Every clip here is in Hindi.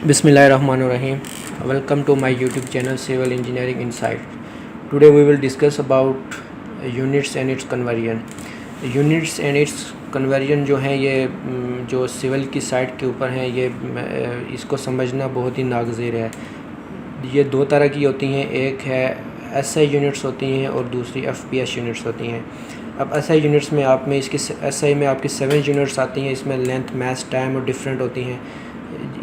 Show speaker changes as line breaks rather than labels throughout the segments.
Bismillahirrahmanirrahim. Welcome to my YouTube channel Civil Engineering Insight. Today we will discuss about units and its conversion. Units and its conversion जो है ये जो सिविल की साइड के ऊपर हैं ये इसको समझना बहुत ही नागज़िर है। ये दो तरह की होती हैं, एक है एसआई यूनिट्स होती हैं और दूसरी एफपीएस यूनिट्स होती हैं। अब एसआई यूनिट्स में आप में इसकी एसआई में आपकी 7 यूनिट्स आती हैं, इसमें लेंथ मास टाइम और डिफरेंट होती हैं।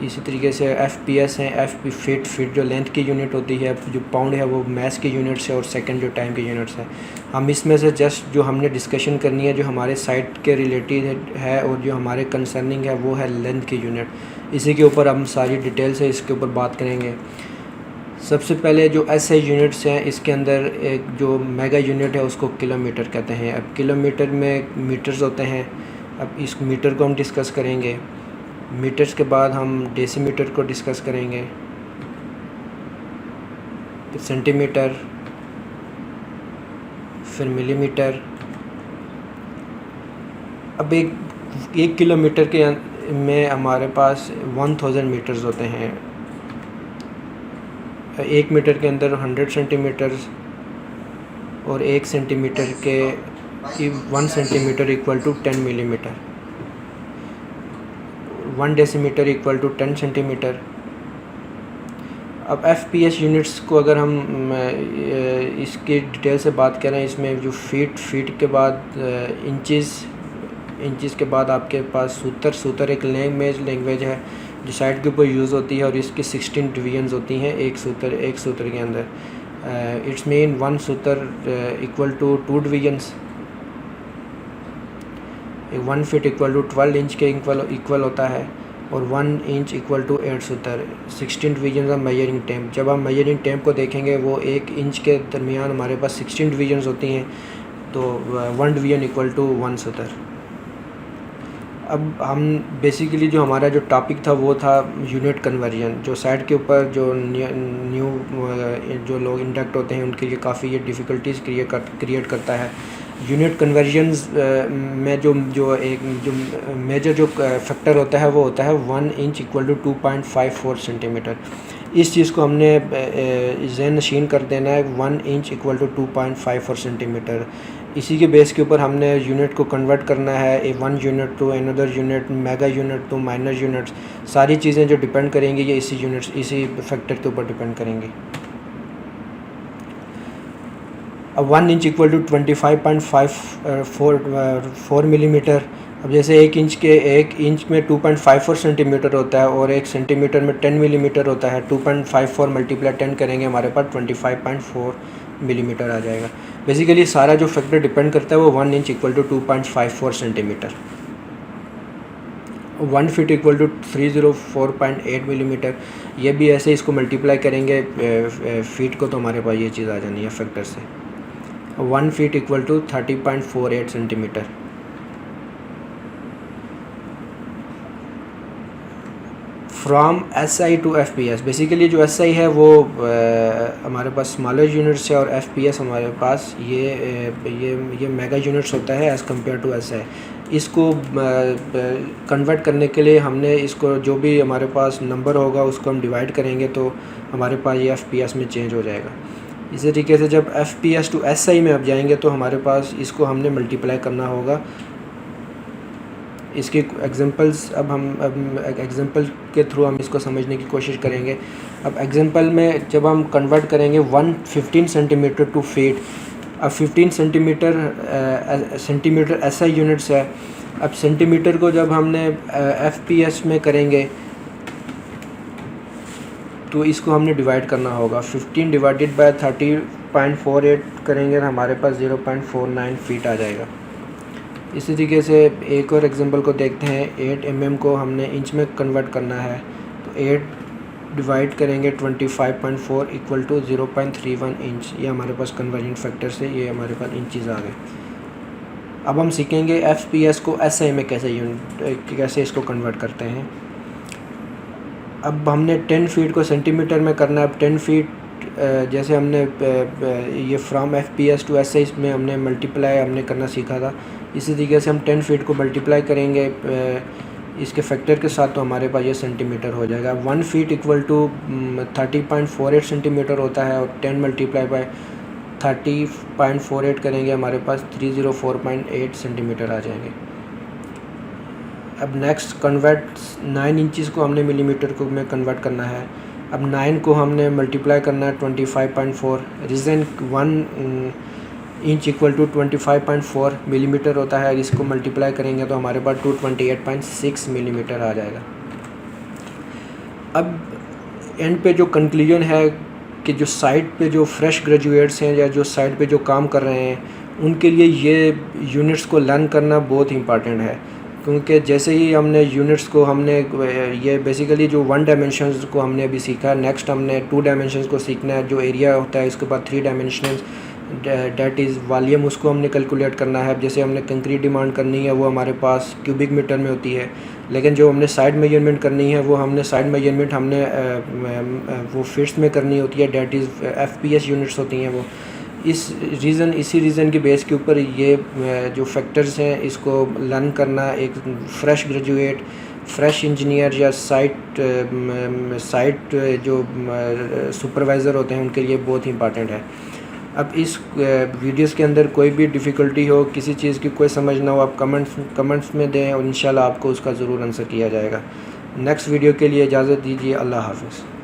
इसी तरीके से एफपीएस हैं, एफपी फीट जो लेंथ की यूनिट होती है, जो पाउंड है वो मास की यूनिट्स है और सेकंड जो टाइम की यूनिट्स है। हम इसमें से जस्ट जो हमने डिस्कशन करनी है जो हमारे साइट के रिलेटेड है और जो हमारे कंसर्निंग है वो है लेंथ की यूनिट। इसी के ऊपर हम सारी डिटेल से इसके ऊपर बात करेंगे। सबसे पहले जो एसआई यूनिट्स हैं इसके अंदर एक जो मेगा यूनिट है उसको किलोमीटर कहते हैं। अब किलोमीटर में मीटर्स होते हैं, अब इस मीटर को हम डिस्कस करेंगे। मीटर्स के बाद हम डेसीमीटर को डिस्कस करेंगे, फिर सेंटीमीटर, फिर मिलीमीटर। अब एक किलोमीटर के में हमारे पास 1000 मीटर्स होते हैं। एक मीटर के अंदर 100 सेंटीमीटर्स और 1 सेंटीमीटर के 1 centimetre equal to 10 millimetre, 1 decimetre equal to 10 centimetre. अब एफपीएस यूनिट्स को अगर हम इसकी डिटेल से बात करें, इसमें जो फीट के बाद इंचज़ के बाद आपके पास सूत्र एक लैंग्वेज है जो साइड के ऊपर यूज़ होती है और इसकी 16 डिवीजन्स होती हैं एक सूत्र के अंदर। इट्स मीन 1 सूत्र equal to 2 divisions. 1 feet equal to 12 inch के इक्वल होता है और 1 इंच इक्वल टू 8 सूत्र। 16 डिवीजन ऑफ मेजरिंग टेम्प। जब हम मेजरिंग टेम्प को देखेंगे वो 1 इंच के दरमियान हमारे पास 16 डिवीजन्स होती हैं, तो 1 डिवीजन इक्वल टू 1 सूत्र। अब हम बेसिकली जो हमारा जो टॉपिक था वो था यूनिट कन्वर्जन। जो साइड के ऊपर जो न्यू जो लोग इंडक्ट होते हैं उनके लिए काफ़ी ये डिफ़िकल्टीज़ क्रिएट करता है। यूनिट कन्वर्जन्स में जो मेजर जो फैक्टर होता है वो होता है 1 इंच इक्वल टू 2.54 सेंटीमीटर। इस चीज़ को हमने ज़हन नशीन कर देना है, 1 इंच इक्वल टू 2.54 सेंटीमीटर। इसी के बेस के ऊपर हमने यूनिट को कन्वर्ट करना है, 1 unit to another unit, mega unit to minor units. सारी चीज़ें जो डिपेंड करेंगी ये इसी फैक्टर के ऊपर डिपेंड करेंगी। अब 1 इंच इक्वल टू 25.54 मिलीमीटर। अब जैसे एक इंच में 2.54 सेंटीमीटर होता है और 1 सेंटीमीटर में 10 मिलीमीटर होता है। 2.54 मल्टीप्लाई 10 करेंगे हमारे पास 25.4 मिलीमीटर आ जाएगा। बेसिकली सारा जो फैक्टर डिपेंड करता है वो 1 inch equal to 2.54 centimetre. 1 feet equal to 304.8 millimetre. ये भी ऐसे इसको मल्टीप्लाई करेंगे फीट को तो हमारे पास ये चीज़ आ जानी है फैक्टर से। 1 feet equal to 30.48 centimetre. From SI to FPS. Basically जो एसआई है वो हमारे पास स्मॉलर यूनिट्स है और एफपीएस हमारे पास ये मेगा यूनिट्स होता है एज़ कम्पेयर टू एसआई। इसको कन्वर्ट करने के लिए हमने इसको जो भी हमारे पास नंबर होगा उसको हम डिवाइड करेंगे तो हमारे पास ये एफपीएस में चेंज हो जाएगा। इसी तरीके से जब एफपीएस टू एसआई में अब जाएंगे तो हमारे पास इसको हमने मल्टीप्लाई करना होगा। इसके एग्जांपल्स अब एग्जांपल के थ्रू हम इसको समझने की कोशिश करेंगे। अब एग्जांपल में जब हम कन्वर्ट करेंगे 15 सेंटीमीटर टू फीट। अब 15 सेंटीमीटर एसआई यूनिट्स है। अब सेंटीमीटर को जब हमने एफपीएस में करेंगे तो इसको हमने डिवाइड करना होगा। 15 डिवाइडेड बाय 30.48 करेंगे तो हमारे पास 0.49 फीट आ जाएगा। इसी तरीके से एक और एग्जांपल को देखते हैं। 8 mm को हमने इंच में कन्वर्ट करना है तो 8 डिवाइड करेंगे 25.4 इक्वल टू 0.31 इंच। ये हमारे पास कन्वर्जन फैक्टर से ये हमारे पास इंचज़ आ गए। अब हम सीखेंगे एफपीएस को एसआई में कैसे इसको कन्वर्ट करते हैं। अब हमने 10 फीट को सेंटीमीटर में करना है। अब 10 फीट जैसे हमने ये फ्रॉम एफपीएस टू एसआई में हमने करना सीखा था। इसी तरीके से हम 10 फीट को मल्टीप्लाई करेंगे इसके फैक्टर के साथ तो हमारे पास ये सेंटीमीटर हो जाएगा। 1 फीट इक्वल टू 30.48 सेंटीमीटर होता है और 10 मल्टीप्लाई बाय 30.48 करेंगे हमारे पास 304.8 सेंटीमीटर आ जाएंगे। अब नेक्स्ट कन्वर्ट 9 इंचज़ को हमने मिलीमीटर को में कन्वर्ट करना है। अब 9 को हमने मल्टीप्लाई करना है 25.4। Reason 1 inch equal to 25.4 millimetre होता है। इसको मल्टीप्लाई करेंगे तो हमारे पास 228.6 मिलीमीटर आ जाएगा। अब एंड पे जो कंक्लूजन है कि जो साइट पे जो फ्रेश ग्रेजुएट्स हैं या जो साइट पे जो काम कर रहे हैं उनके लिए ये यूनिट्स को लर्न करना बहुत इंपॉर्टेंट है, क्योंकि जैसे ही हमने यूनिट्स को हमने ये बेसिकली जो 1 डायमेंशंस को हमने अभी सीखा, नेक्स्ट हमने 2 डायमेंशंस को सीखना है। जो एरिया होता है इसके बाद 3 डायमेंशंस डेट इज़ वॉल्यूम, उसको हमने कैलकुलेट करना है। जैसे हमने कंक्रीट डिमांड करनी है वो हमारे पास क्यूबिक मीटर में होती है, लेकिन जो हमने साइड मेजरमेंट करनी है वो हमने साइड मेजरमेंट हमने वो फिट्स में करनी होती है, डेट इज़ FPS यूनिट्स होती हैं वो। इसी रीज़न की बेस के ऊपर ये जो फैक्टर्स हैं इसको लर्न करना एक फ्रेश ग्रेजुएट, फ्रेश इंजीनियर या साइट जो सुपरवाइज़र होते हैं उनके लिए बहुत ही इंपॉर्टेंट है। अब इस वीडियोस के अंदर कोई भी डिफ़िकल्टी हो, किसी चीज़ की कोई समझ ना हो, आप कमेंट्स में दें और इंशाल्लाह आपको उसका ज़रूर आंसर किया जाएगा। नेक्स्ट वीडियो के लिए इजाज़त दीजिए। अल्लाह हाफ़िज़।